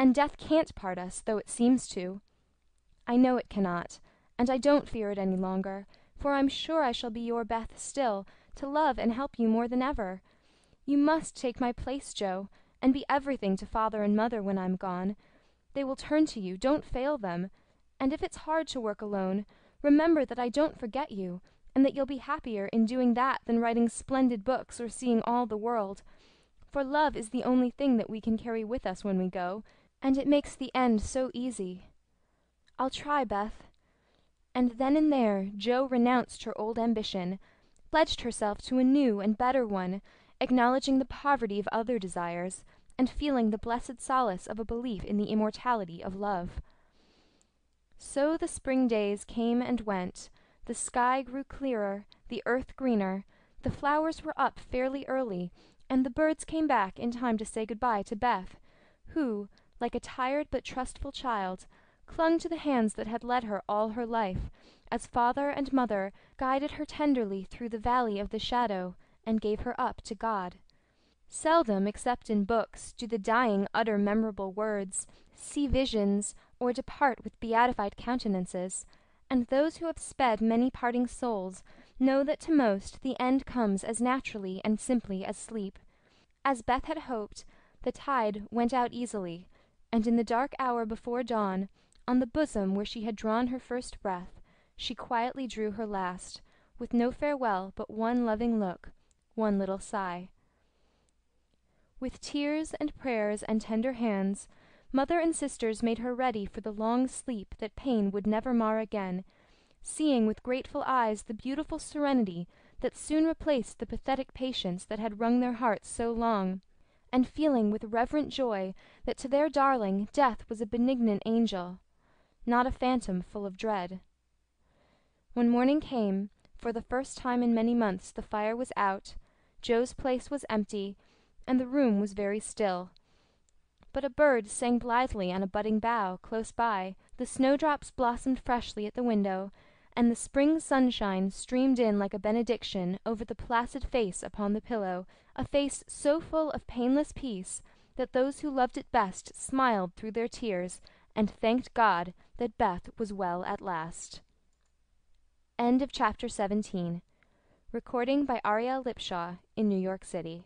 and death can't part us, though it seems to. I know it cannot, and I don't fear it any longer, for I'm sure I shall be your Beth still, to love and help you more than ever. You must take my place, Joe, and be everything to father and mother when I'm gone. They will turn to you, don't fail them. And if it's hard to work alone, remember that I don't forget you, and that you'll be happier in doing that than writing splendid books or seeing all the world. For love is the only thing that we can carry with us when we go, and it makes the end so easy. I'll try, Beth." And then and there Jo renounced her old ambition, pledged herself to a new and better one, acknowledging the poverty of other desires, and feeling the blessed solace of a belief in the immortality of love. So the spring days came and went, the sky grew clearer, the earth greener, the flowers were up fairly early, and the birds came back in time to say good-bye to Beth, who, like a tired but trustful child, clung to the hands that had led her all her life, as father and mother guided her tenderly through the valley of the shadow, and gave her up to God. Seldom, except in books, do the dying utter memorable words, see visions, or depart with beatified countenances, and those who have sped many parting souls know that to most the end comes as naturally and simply as sleep. As Beth had hoped, the tide went out easily, and in the dark hour before dawn, on the bosom where she had drawn her first breath, she quietly drew her last, with no farewell but one loving look, one little sigh. With tears and prayers and tender hands, mother and sisters made her ready for the long sleep that pain would never mar again, seeing with grateful eyes the beautiful serenity that soon replaced the pathetic patience that had wrung their hearts so long, and feeling with reverent joy that to their darling death was a benignant angel, not a phantom full of dread. When morning came, for the first time in many months the fire was out, Joe's place was empty, and the room was very still. But a bird sang blithely on a budding bough close by, the snowdrops blossomed freshly at the window, and the spring sunshine streamed in like a benediction over the placid face upon the pillow, a face so full of painless peace that those who loved it best smiled through their tears and thanked God that Beth was well at last. End of chapter 17. Recording by Ariel Lipshaw in New York City.